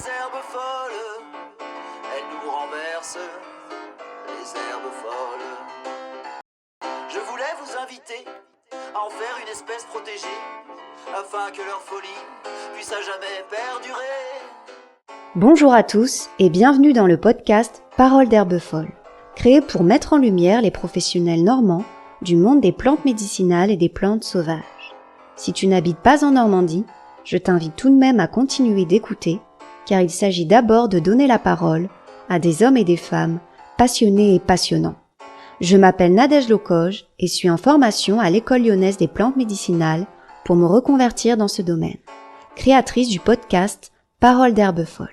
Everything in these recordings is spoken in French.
herbes folles, elles nous renversent, les herbes folles. Je voulais vous inviter à en faire une espèce protégée, afin que leur folie puisse à jamais perdurer. Bonjour à tous et bienvenue dans le podcast Paroles d'herbes folles, créé pour mettre en lumière les professionnels normands du monde des plantes médicinales et des plantes sauvages. Si tu n'habites pas en Normandie, je t'invite tout de même à continuer d'écouter, car il s'agit d'abord de donner la parole à des hommes et des femmes passionnés et passionnants. Je m'appelle Nadège Locoge et suis en formation à l'École lyonnaise des plantes médicinales pour me reconvertir dans ce domaine. Créatrice du podcast Paroles d'herbes folles.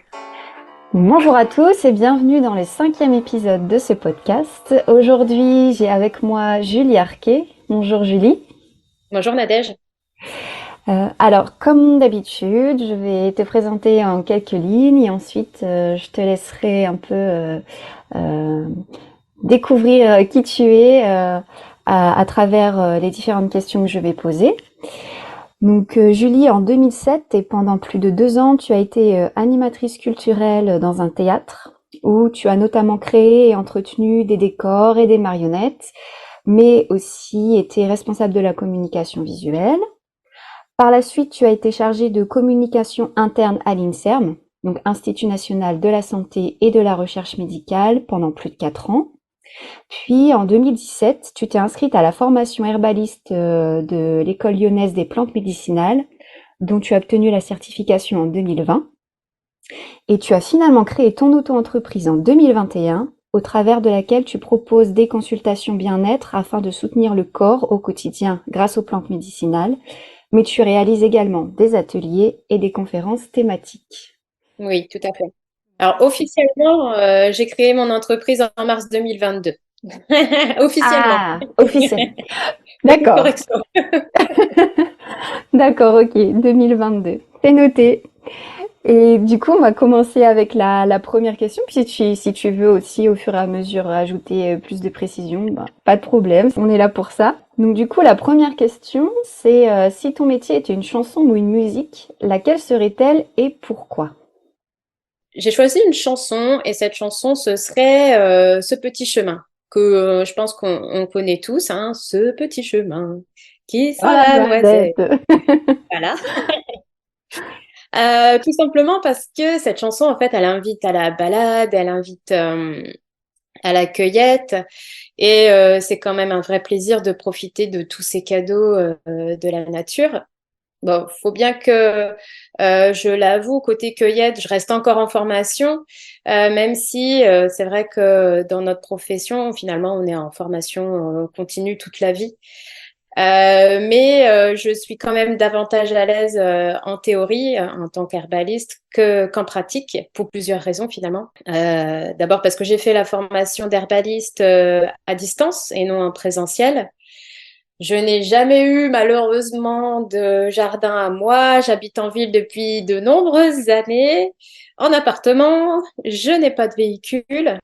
Bonjour à tous et bienvenue dans le 5e épisode de ce podcast. Aujourd'hui, j'ai avec moi Julie Arquet. Bonjour Julie. Bonjour Nadège. Alors, comme d'habitude, je vais te présenter en quelques lignes et ensuite je te laisserai un peu découvrir qui tu es à travers les différentes questions que je vais poser. Donc Julie, en 2007 et pendant plus de 2 ans, tu as été animatrice culturelle dans un théâtre où tu as notamment créé et entretenu des décors et des marionnettes, mais aussi été responsable de la communication visuelle. Par la suite, tu as été chargée de communication interne à l'INSERM, donc Institut national de la santé et de la recherche médicale, pendant plus de 4 ans. Puis en 2017, tu t'es inscrite à la formation herbaliste de l'École lyonnaise des plantes médicinales, dont tu as obtenu la certification en 2020. Et tu as finalement créé ton auto-entreprise en 2021, au travers de laquelle tu proposes des consultations bien-être afin de soutenir le corps au quotidien grâce aux plantes médicinales, mais tu réalises également des ateliers et des conférences thématiques. Oui, tout à fait. Alors officiellement, j'ai créé mon entreprise en mars 2022. Officiellement. Ah, officiel. Petite D'accord. correction. D'accord, ok, 2022. C'est noté. Et du coup, on va commencer avec la première question. Puis si tu veux aussi, au fur et à mesure, ajouter plus de précision, bah, pas de problème. On est là pour ça. Donc du coup, la première question, c'est si ton métier était une chanson ou une musique, laquelle serait-elle et pourquoi? J'ai choisi une chanson et cette chanson, ce serait Ce petit chemin que je pense qu'on connaît tous, hein, Ce petit chemin qui sent Oh la la noisette. noisette. Voilà. Tout simplement parce que cette chanson, en fait, elle invite à la balade, elle invite à la cueillette. Et c'est quand même un vrai plaisir de profiter de tous ces cadeaux de la nature. Bon, faut bien que je l'avoue, côté cueillette, je reste encore en formation, même si c'est vrai que dans notre profession, finalement, on est en formation continue toute la vie. Mais je suis quand même davantage à l'aise en théorie en tant qu'herbaliste qu'en pratique pour plusieurs raisons finalement. D'abord parce que j'ai fait la formation d'herbaliste à distance et non en présentiel. Je n'ai jamais eu malheureusement de jardin à moi. J'habite en ville depuis de nombreuses années, en appartement. Je n'ai pas de véhicule.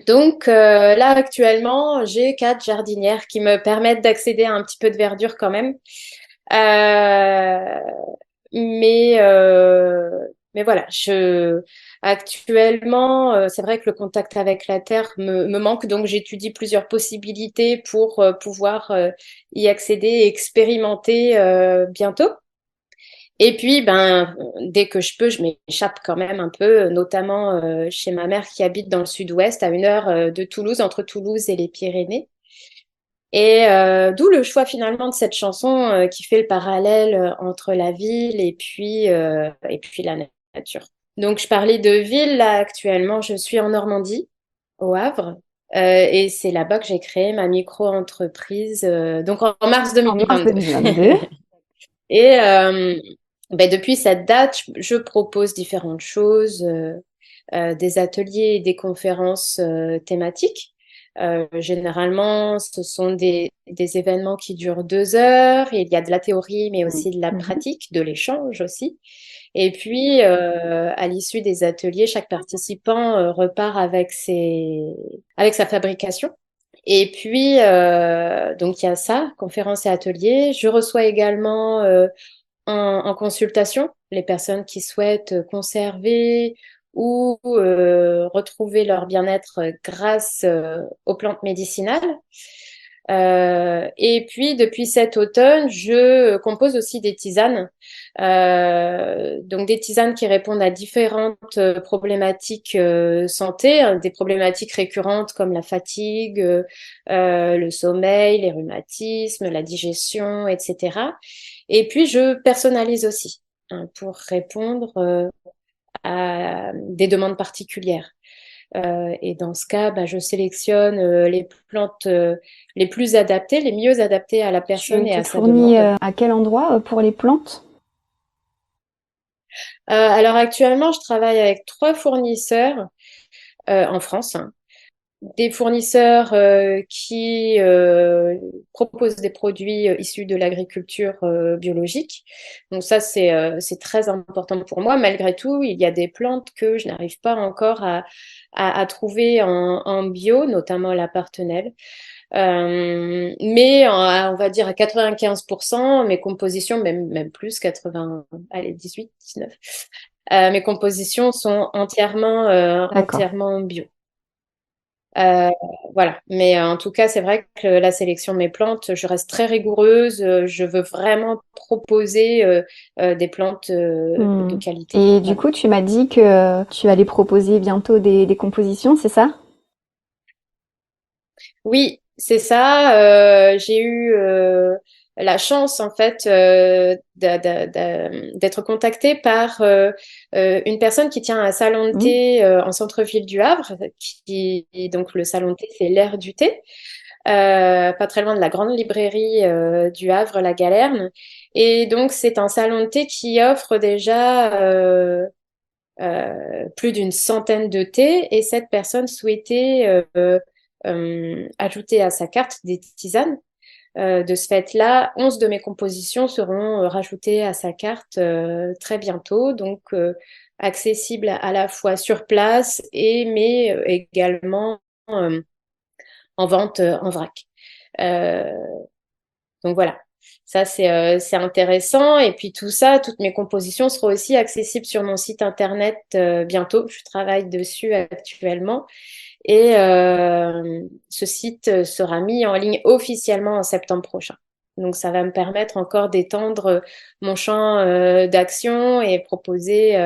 Donc là actuellement, j'ai 4 jardinières qui me permettent d'accéder à un petit peu de verdure quand même. Euh, mais mais voilà, actuellement, c'est vrai que le contact avec la terre me manque, donc j'étudie plusieurs possibilités pour pouvoir y accéder et expérimenter bientôt. Et puis, ben, dès que je peux, je m'échappe quand même un peu, notamment chez ma mère qui habite dans le sud-ouest, à 1 heure de Toulouse, entre Toulouse et les Pyrénées. Et d'où le choix finalement de cette chanson qui fait le parallèle entre la ville et puis la nature. Donc, je parlais de ville, là, actuellement, je suis en Normandie, au Havre. Et c'est là-bas que j'ai créé ma micro-entreprise, donc en mars En mars 2022. 2022. Et ben, depuis cette date, je propose différentes choses, des ateliers et des conférences thématiques. Généralement, ce sont des événements qui durent 2 heures. Il y a de la théorie, mais aussi de la Mhm. pratique, de l'échange aussi. Et puis, à l'issue des ateliers, chaque participant repart avec sa fabrication. Et puis, donc il y a ça, conférences et ateliers. Je reçois également en consultation, les personnes qui souhaitent conserver ou retrouver leur bien-être grâce aux plantes médicinales. Et puis, depuis cet automne, je compose aussi des tisanes. Donc, des tisanes qui répondent à différentes problématiques santé, hein, des problématiques récurrentes comme la fatigue, le sommeil, les rhumatismes, la digestion, etc. Et puis, je personnalise aussi, hein, pour répondre à des demandes particulières. Et dans ce cas, bah, je sélectionne les plantes les plus adaptées, les mieux adaptées à la personne et Tu à te sa fournis demande. à quel endroit pour les plantes? Alors actuellement, je travaille avec 3 fournisseurs en France, hein. Des fournisseurs qui proposent des produits issus de l'agriculture biologique. Donc ça, c'est très important pour moi. Malgré tout, il y a des plantes que je n'arrive pas encore à trouver en bio, notamment la partenelle. Mais on va dire à 95%, mes compositions, même plus, 80, allez, 18, 19, mes compositions sont D'accord. entièrement bio. Euh, voilà. Mais en tout cas, c'est vrai que la sélection de mes plantes, je reste très rigoureuse. Je veux vraiment proposer des plantes de Hmm. qualité. Et du Voilà. coup, tu m'as dit que tu allais proposer bientôt des compositions, c'est ça? Oui, c'est ça. J'ai eu la chance, en fait, d'être contactée par une personne qui tient un salon de Hmm. thé en centre-ville du Havre. Donc, le salon de thé, c'est l'Air du thé. Pas très loin de la grande librairie du Havre, la Galerne. Et donc, c'est un salon de thé qui offre déjà plus d'une centaine de thés. Et cette personne souhaitait ajouter à sa carte des tisanes. De ce fait-là, 11 de mes compositions seront rajoutées à sa carte très bientôt. Donc, accessible à la fois sur place mais également en vente en vrac. Euh, donc voilà, ça c'est intéressant. Et puis tout ça, toutes mes compositions seront aussi accessibles sur mon site internet bientôt. Je travaille dessus actuellement. Et ce site sera mis en ligne officiellement en septembre prochain. Donc ça va me permettre encore d'étendre mon champ d'action et proposer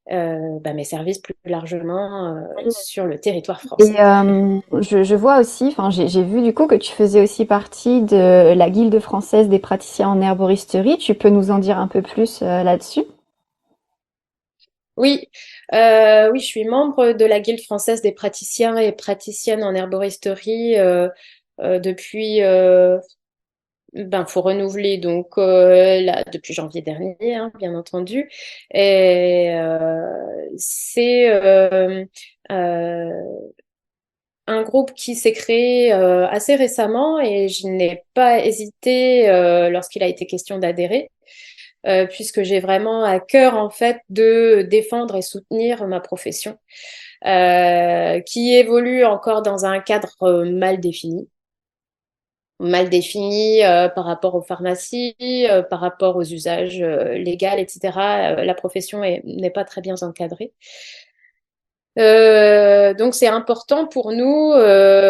bah, mes services plus largement sur le territoire Et français. je vois aussi, enfin j'ai vu du coup que tu faisais aussi partie de la Guilde française des praticiens en herboristerie. Tu peux nous en dire un peu plus là-dessus? Oui, oui, je suis membre de la Guilde française des praticiens et praticiennes en herboristerie depuis, ben, faut renouveler donc là, depuis janvier dernier, hein, bien entendu. Et c'est euh, un groupe qui s'est créé assez récemment et je n'ai pas hésité lorsqu'il a été question d'adhérer puisque j'ai vraiment à cœur en fait de défendre et soutenir ma profession, qui évolue encore dans un cadre mal défini par rapport aux pharmacies, par rapport aux usages légaux, etc. La profession n'est pas très bien encadrée. Donc c'est important pour nous,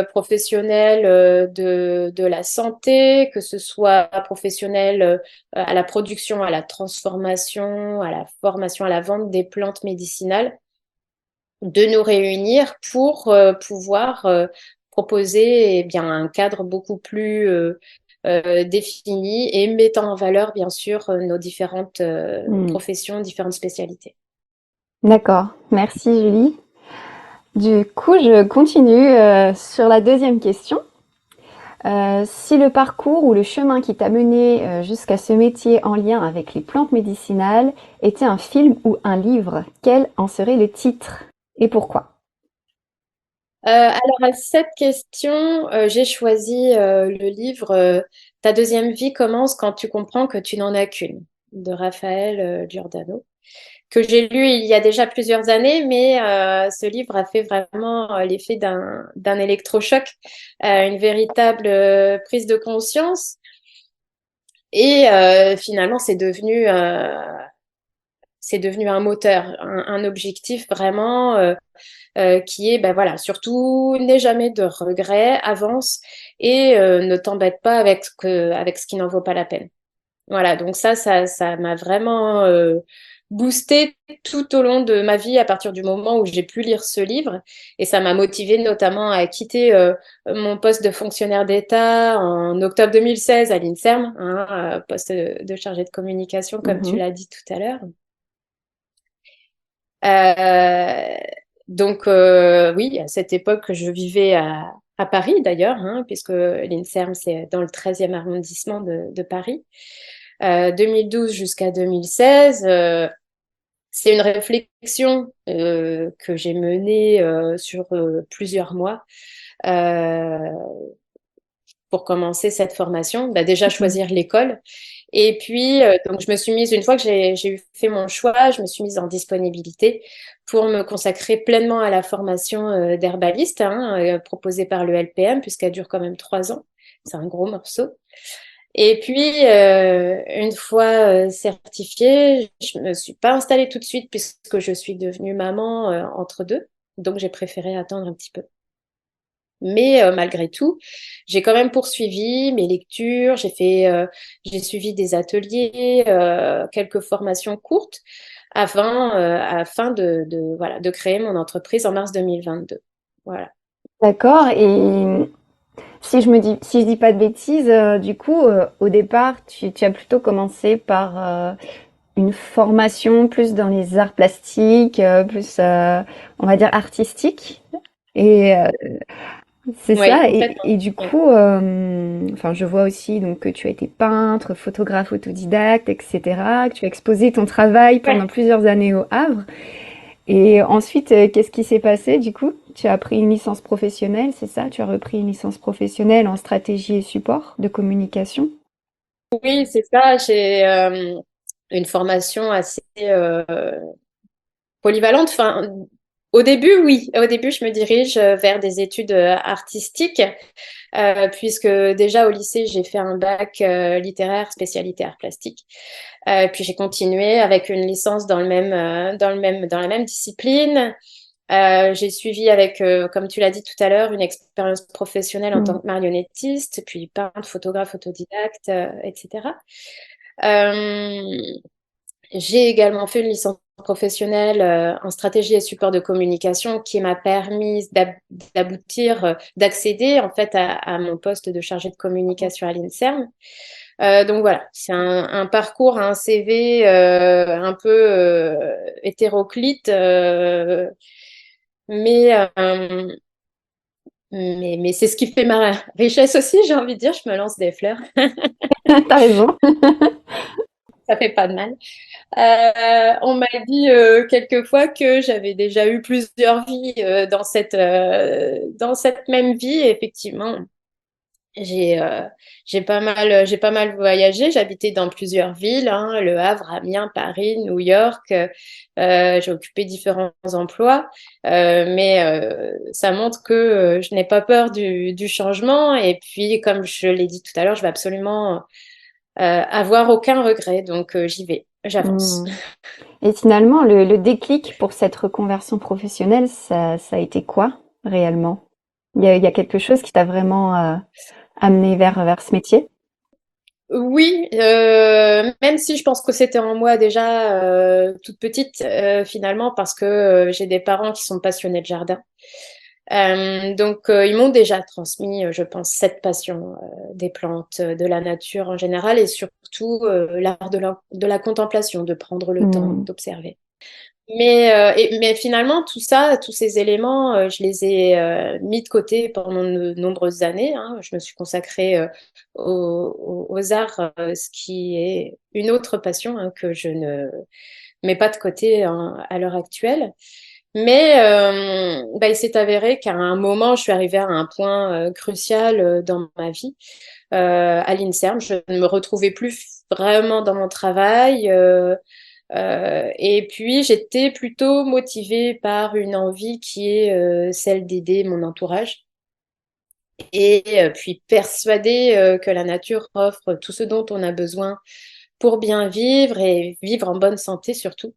professionnels de la santé, que ce soit professionnels à la production, à la transformation, à la formation, à la vente des plantes médicinales, de nous réunir pour pouvoir proposer eh bien, un cadre beaucoup plus défini et mettant en valeur, bien sûr, nos différentes Hmm. professions, différentes spécialités. D'accord, merci Julie. Du coup, je continue sur la deuxième question. Si le parcours ou le chemin qui t'a mené jusqu'à ce métier en lien avec les plantes médicinales était un film ou un livre, quel en serait le titre et pourquoi? Alors à cette question, j'ai choisi le livre Ta deuxième vie commence quand tu comprends que tu n'en as qu'une de Raphaël Giordano, que j'ai lu il y a déjà plusieurs années, mais ce livre a fait vraiment l'effet d'un électrochoc, une véritable prise de conscience. Et finalement, c'est devenu un moteur, un objectif vraiment qui est, ben voilà, surtout n'aie jamais de regrets, avance et ne t'embête pas avec ce qui n'en vaut pas la peine. Voilà, donc ça m'a vraiment boosté tout au long de ma vie à partir du moment où j'ai pu lire ce livre. Et ça m'a motivé notamment à quitter mon poste de fonctionnaire d'État en octobre 2016 à l'INSERM, hein, poste de chargé de communication, comme tu Mhm. l'as dit tout à l'heure. Euh, donc oui, à cette époque, je vivais à Paris d'ailleurs, hein, puisque l'INSERM, c'est dans le 13e arrondissement de Paris. 2012 jusqu'à 2016, c'est une réflexion que j'ai menée sur plusieurs mois euh, pour commencer cette formation. Bah, déjà Mhm. choisir l'école. Et puis, donc, je me suis mise, une fois que j'ai fait mon choix, je me suis mise en disponibilité pour me consacrer pleinement à la formation d'herbaliste hein, proposée par le LPM, puisqu'elle dure quand même 3 ans. C'est un gros morceau. Et puis, une fois certifiée, je me suis pas installée tout de suite puisque je suis devenue maman entre deux. Donc, j'ai préféré attendre un petit peu. Mais malgré tout, j'ai quand même poursuivi mes lectures. J'ai suivi des ateliers, quelques formations courtes afin voilà, de créer mon entreprise en mars 2022. Voilà. D'accord. Et si je dis pas de bêtises, du coup, au départ, tu as plutôt commencé par une formation plus dans les arts plastiques, plus, on va dire artistique. Et c'est Oui, ça. complètement. Et du Oui. coup, enfin, je vois aussi donc que tu as été peintre, photographe autodidacte, etc. Que tu as exposé ton travail pendant Ouais. plusieurs années au Havre. Et ensuite, qu'est-ce qui s'est passé du coup? Tu as pris une licence professionnelle, c'est ça? Tu as repris une licence professionnelle en stratégie et support de communication? Oui, c'est ça. J'ai une formation assez polyvalente. Enfin, au début, oui. Au début, je me dirige vers des études artistiques, puisque déjà au lycée, j'ai fait un bac littéraire spécialité art plastique. Puis j'ai continué avec une licence dans la même discipline. J'ai suivi avec, comme tu l'as dit tout à l'heure, une expérience professionnelle en Mmh. tant que marionnettiste, puis peintre, photographe autodidacte, etc. Euh, j'ai également fait une licence professionnelle en stratégie et support de communication qui m'a permis d'aboutir, d'accéder en fait à mon poste de chargé de communication à l'INSERM. Donc voilà, c'est un parcours, un CV un peu hétéroclite, mais, euh, mais c'est ce qui fait ma richesse aussi, j'ai envie de dire, je me lance des fleurs, T'as raison. ça fait pas de mal. On m'a dit quelquefois que j'avais déjà eu plusieurs vies dans cette même vie. Et effectivement, j'ai j'ai pas mal voyagé. J'habitais dans plusieurs villes, hein, Le Havre, Amiens, Paris, New York. J'ai occupé différents emplois, mais ça montre que je n'ai pas peur du changement. Et puis, comme je l'ai dit tout à l'heure, je vais absolument avoir aucun regret. Donc, j'y vais, j'avance. Mmh. Et finalement, le déclic pour cette reconversion professionnelle, ça a été quoi réellement? Il y a quelque chose qui t'a vraiment amené vers ce métier? Oui, même si je pense que c'était en moi déjà toute petite finalement parce que j'ai des parents qui sont passionnés de jardin. Donc ils m'ont déjà transmis, je pense, cette passion des plantes, de la nature en général et surtout l'art de la contemplation, de prendre le temps Mmh. d'observer. Mais finalement, tout ça, tous ces éléments, je les ai mis de côté pendant de nombreuses années, hein. Je me suis consacrée aux arts, ce qui est une autre passion hein, que je ne mets pas de côté hein, à l'heure actuelle. Mais bah, il s'est avéré qu'à un moment, je suis arrivée à un point crucial dans ma vie, à l'INSERM. Je ne me retrouvais plus vraiment dans mon travail. Et puis, j'étais plutôt motivée par une envie qui est celle d'aider mon entourage. et puis persuadée que la nature offre tout ce dont on a besoin pour bien vivre et vivre en bonne santé surtout.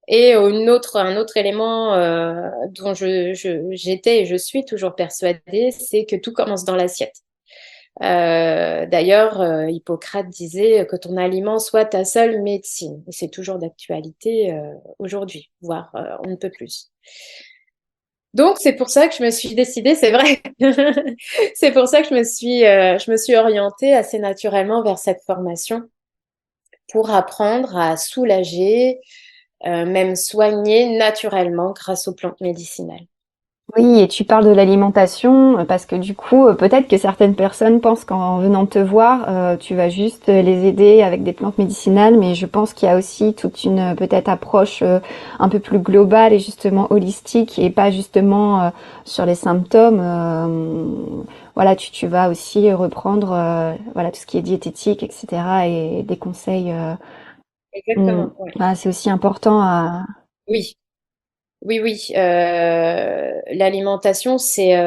Et un autre élément dont j'étais et je suis toujours persuadée, c'est que tout commence dans l'assiette. D'ailleurs, Hippocrate disait que ton aliment soit ta seule médecine. Et c'est toujours d'actualité aujourd'hui, voire on ne peut plus. Donc, c'est pour ça que je me suis décidée, c'est vrai, c'est pour ça que je me suis orientée assez naturellement vers cette formation pour apprendre à soulager, même soigner naturellement grâce aux plantes médicinales. Oui, et tu parles de l'alimentation parce que du coup, peut-être que certaines personnes pensent qu'en venant te voir, tu vas juste les aider avec des plantes médicinales, mais je pense qu'il y a aussi toute une peut-être approche un peu plus globale et justement holistique et pas justement sur les symptômes. Voilà, tu vas aussi reprendre voilà tout ce qui est diététique, etc. et des conseils. Exactement, ouais. Voilà, c'est aussi important à. Oui. Oui, oui, l'alimentation, c'est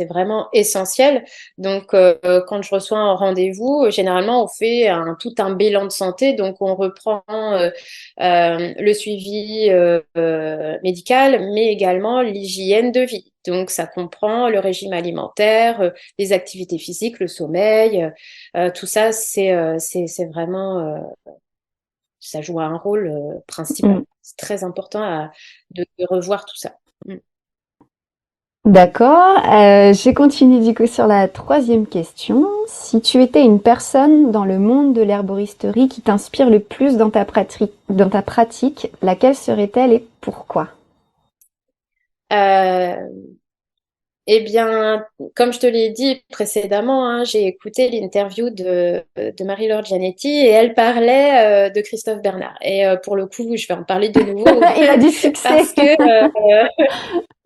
vraiment essentiel. Donc, quand je reçois un rendez-vous, généralement, on fait tout un bilan de santé. Donc, on reprend le suivi médical, mais également l'hygiène de vie. Donc, ça comprend le régime alimentaire, les activités physiques, le sommeil. Tout ça, c'est vraiment ça joue un rôle principal. Mm. C'est très important de revoir tout ça. Mm. D'accord. Je continue du coup sur la troisième question. Si tu étais une personne dans le monde de l'herboristerie qui t'inspire le plus dans ta pratique, laquelle serait-elle et pourquoi? Euh, eh bien, comme je te l'ai dit précédemment, hein, j'ai écouté l'interview de Marie-Laure Gianetti et elle parlait de Christophe Bernard. Et pour le coup, je vais en parler de nouveau Il a du succès. parce que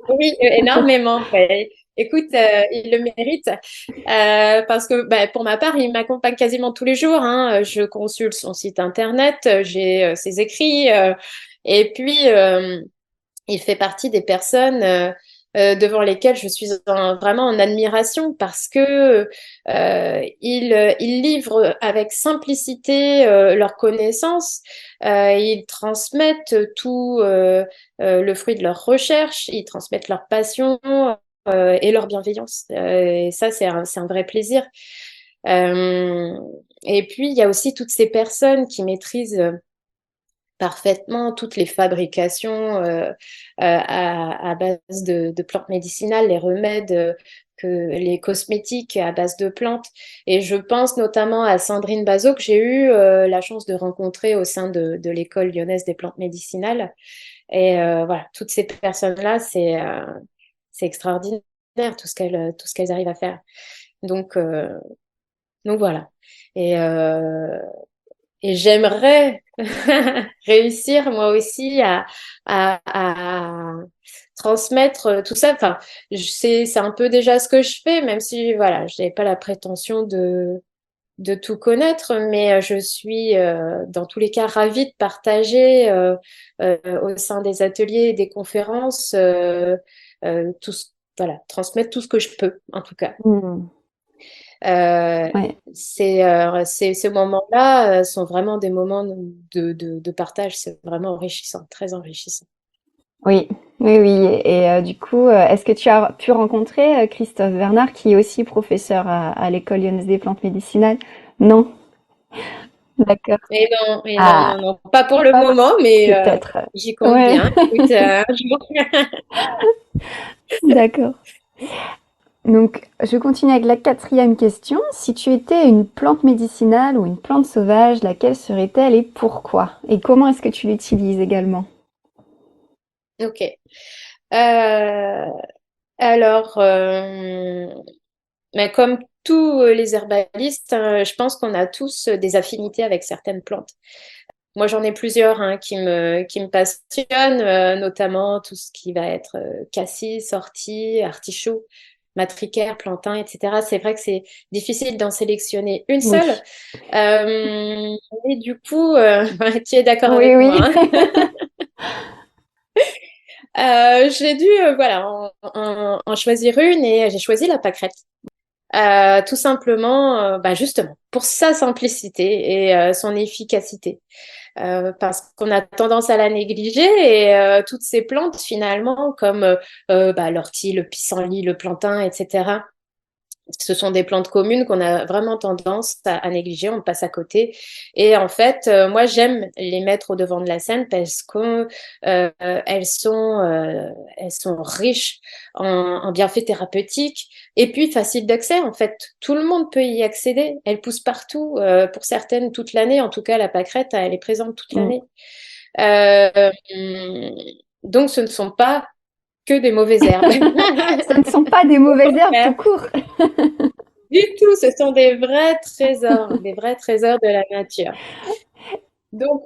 oui, énormément. Ouais. Écoute, il le mérite parce que pour ma part, il m'accompagne quasiment tous les jours. Hein. Je consulte son site internet, j'ai ses écrits et puis il fait partie des personnes devant lesquelles je suis vraiment en admiration parce que ils livrent avec simplicité leurs connaissances, ils transmettent tout le fruit de leurs recherches, ils transmettent leur passion et leur bienveillance. Et ça, c'est un vrai plaisir. Euh, et puis, il y a aussi toutes ces personnes qui maîtrisent parfaitement toutes les fabrications à base de plantes médicinales, les remèdes, les cosmétiques à base de plantes. Et je pense notamment à Sandrine Bazot que j'ai eu la chance de rencontrer au sein de l'école lyonnaise des plantes médicinales. Et voilà, toutes ces personnes-là, c'est extraordinaire tout ce qu'elles arrivent à faire. Donc, euh, donc voilà. Et, euh, et j'aimerais réussir moi aussi à transmettre tout ça. Enfin, c'est un peu déjà ce que je fais, même si voilà, je n'ai pas la prétention de tout connaître, mais je suis dans tous les cas ravie de partager au sein des ateliers et des conférences tout voilà, transmettre tout ce que je peux en tout cas. Mm. Euh, Ouais. ces moments-là sont vraiment des moments de partage. C'est vraiment enrichissant, très enrichissant. Oui, oui, oui. Et du coup, est-ce que tu as pu rencontrer Christophe Bernard, qui est aussi professeur à l'École lyonnaise des plantes médicinales? Non? D'accord. Et non, Ah, non, non, pas pour le pas moment, mais peut-être. j'y compte Ouais, bien. Écoute, un jour. d'accord. Donc, je continue avec la quatrième question. Si tu étais une plante médicinale ou une plante sauvage, laquelle serait-elle et pourquoi? Et comment est-ce que tu l'utilises également? Ok. Euh, alors, mais comme tous les herbalistes, je pense qu'on a tous des affinités avec certaines plantes. Moi, j'en ai plusieurs hein, qui me passionnent, notamment tout ce qui va être cassis, ortie, artichaut, matricaire, plantain, etc. C'est vrai que c'est difficile d'en sélectionner une Oui. seule. Et du coup, tu es d'accord Oui, avec oui. moi. Hein. J'ai dû voilà, en choisir une et j'ai choisi la pâquerette. Tout simplement, justement, pour sa simplicité et son efficacité. Parce qu'on a tendance à la négliger et toutes ces plantes, finalement, comme l'ortie, le pissenlit, le plantain, etc., ce sont des plantes communes qu'on a vraiment tendance à négliger, on passe à côté. Et en fait, moi, j'aime les mettre au devant de la scène parce que elles sont riches en bienfaits thérapeutiques et puis faciles d'accès. En fait, tout le monde peut y accéder. Elles poussent partout, pour certaines toute l'année. En tout cas, la pâquerette, elle est présente toute Mm. l'année. Euh, donc, ce ne sont pas que des mauvaises herbes. Ce ne sont pas des mauvaises herbes tout court. Du tout, ce sont des vrais trésors de la nature. Donc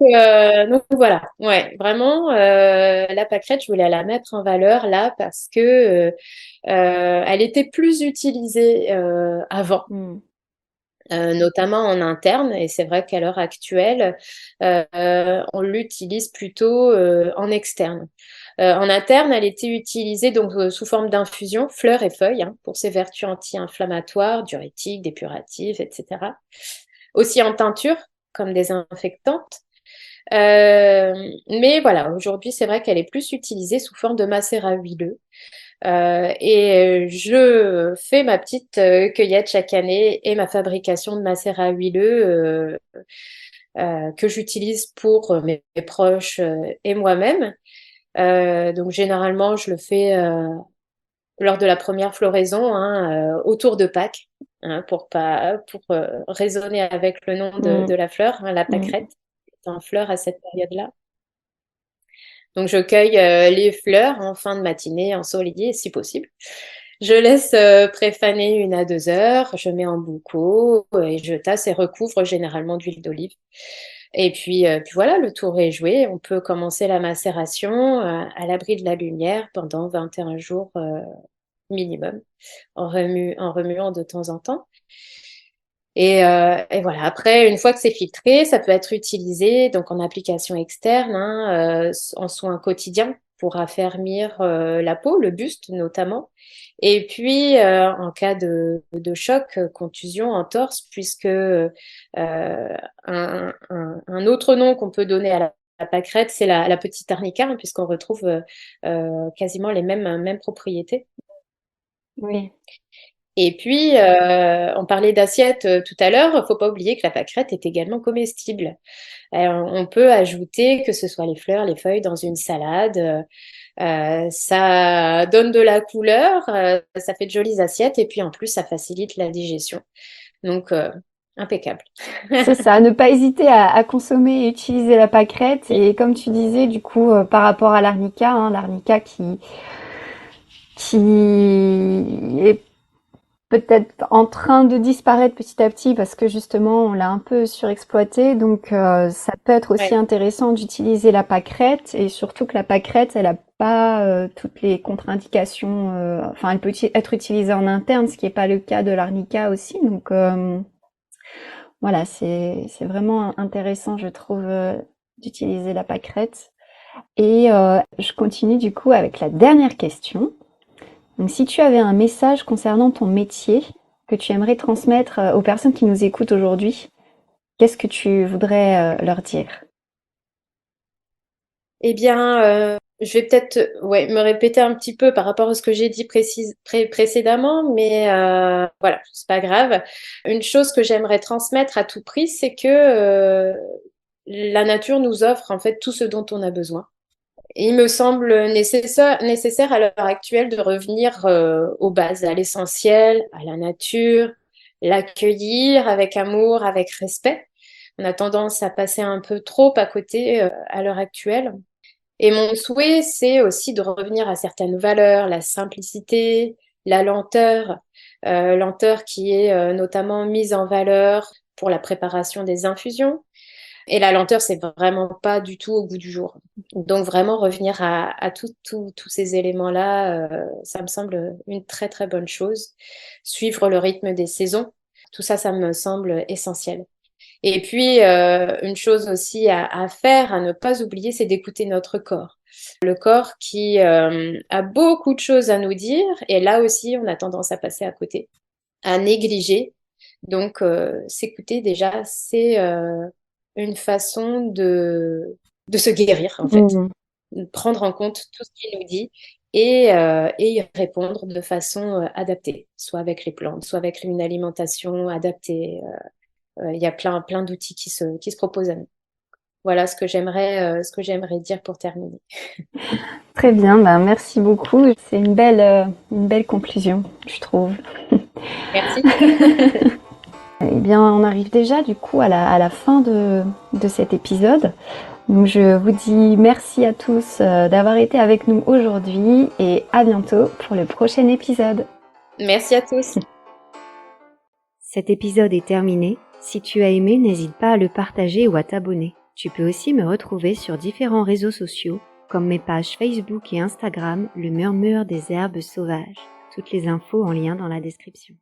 voilà, ouais, vraiment, la pâquerette, je voulais la mettre en valeur là parce que elle était plus utilisée avant, Mm. notamment en interne, et c'est vrai qu'à l'heure actuelle, on l'utilise plutôt en externe. En interne, elle était utilisée donc sous forme d'infusion, fleurs et feuilles, hein, pour ses vertus anti-inflammatoires, diurétiques, dépuratives, etc. Aussi en teinture, comme désinfectante. Mais voilà, aujourd'hui, c'est vrai qu'elle est plus utilisée sous forme de macérat huileux. Et je fais ma petite cueillette chaque année et ma fabrication de macérat huileux que j'utilise pour mes proches et moi-même. Donc généralement, je le fais lors de la première floraison, hein, autour de Pâques, hein, pour raisonner avec le nom Mm. de la fleur, hein, la Mm. pâquerette est en fleur à cette période-là. Donc je cueille les fleurs en fin de matinée, ensoleillée si possible. Je laisse préfaner 1 à 2 heures, je mets en boucau et je tasse et recouvre généralement d'huile d'olive. Et puis voilà, le tour est joué. On peut commencer la macération à l'abri de la lumière pendant 21 jours minimum, en remuant de temps en temps. Et voilà, après, une fois que c'est filtré, ça peut être utilisé donc en application externe, hein, en soins quotidiens pour affermir la peau, le buste notamment. Et puis, en cas de choc, contusion, entorse, puisque un autre nom qu'on peut donner à la pâquerette, c'est la petite arnica, hein, puisqu'on retrouve quasiment les mêmes propriétés. Oui. Et puis, on parlait d'assiette tout à l'heure, faut pas oublier que la pâquerette est également comestible. On peut ajouter que ce soit les fleurs, les feuilles dans une salade. Ça donne de la couleur, ça fait de jolies assiettes et puis en plus, ça facilite la digestion. Donc, impeccable. C'est ça, ne pas hésiter à consommer et utiliser la pâquerette. Et comme tu disais, du coup, par rapport à l'arnica, hein, l'arnica qui est peut-être en train de disparaître petit à petit parce que justement on l'a un peu surexploité. Donc ça peut être aussi Ouais, intéressant d'utiliser la pâquerette et surtout que la pâquerette, elle a pas toutes les contre-indications. Enfin, elle peut être utilisée en interne, ce qui n'est pas le cas de l'arnica aussi. Donc voilà, c'est vraiment intéressant, je trouve, d'utiliser la pâquerette. Et je continue du coup avec la dernière question. Donc, si tu avais un message concernant ton métier que tu aimerais transmettre aux personnes qui nous écoutent aujourd'hui, qu'est-ce que tu voudrais leur dire? eh bien, je vais peut-être ouais, me répéter un petit peu par rapport à ce que j'ai dit précédemment, mais voilà, c'est pas grave. Une chose que j'aimerais transmettre à tout prix, c'est que la nature nous offre en fait tout ce dont on a besoin. Et il me semble nécessaire à l'heure actuelle de revenir aux bases, à l'essentiel, à la nature, l'accueillir avec amour, avec respect. On a tendance à passer un peu trop à côté à l'heure actuelle. Et mon souhait, c'est aussi de revenir à certaines valeurs, la simplicité, la lenteur, lenteur qui est notamment mise en valeur pour la préparation des infusions. Et la lenteur, c'est vraiment pas du tout au goût du jour. Donc vraiment revenir à tous ces éléments-là, ça me semble une très très bonne chose. Suivre le rythme des saisons, tout ça, ça me semble essentiel. Et puis, une chose aussi à faire, à ne pas oublier, c'est d'écouter notre corps. Le corps qui a beaucoup de choses à nous dire, et là aussi, on a tendance à passer à côté, à négliger. Donc, s'écouter déjà, c'est une façon de se guérir, en fait. Mhm. De prendre en compte tout ce qu'il nous dit et y répondre de façon adaptée, soit avec les plantes, soit avec une alimentation adaptée. Il y a plein d'outils qui se proposent à nous. Voilà ce que j'aimerais dire pour terminer. Très bien, ben, merci beaucoup. C'est une belle conclusion, je trouve. Merci. Eh bien, on arrive déjà du coup à la fin de cet épisode. Donc, je vous dis merci à tous d'avoir été avec nous aujourd'hui et à bientôt pour le prochain épisode. Merci à tous. Cet épisode est terminé. Si tu as aimé, n'hésite pas à le partager ou à t'abonner. Tu peux aussi me retrouver sur différents réseaux sociaux comme mes pages Facebook et Instagram, le murmure des herbes sauvages. Toutes les infos en lien dans la description.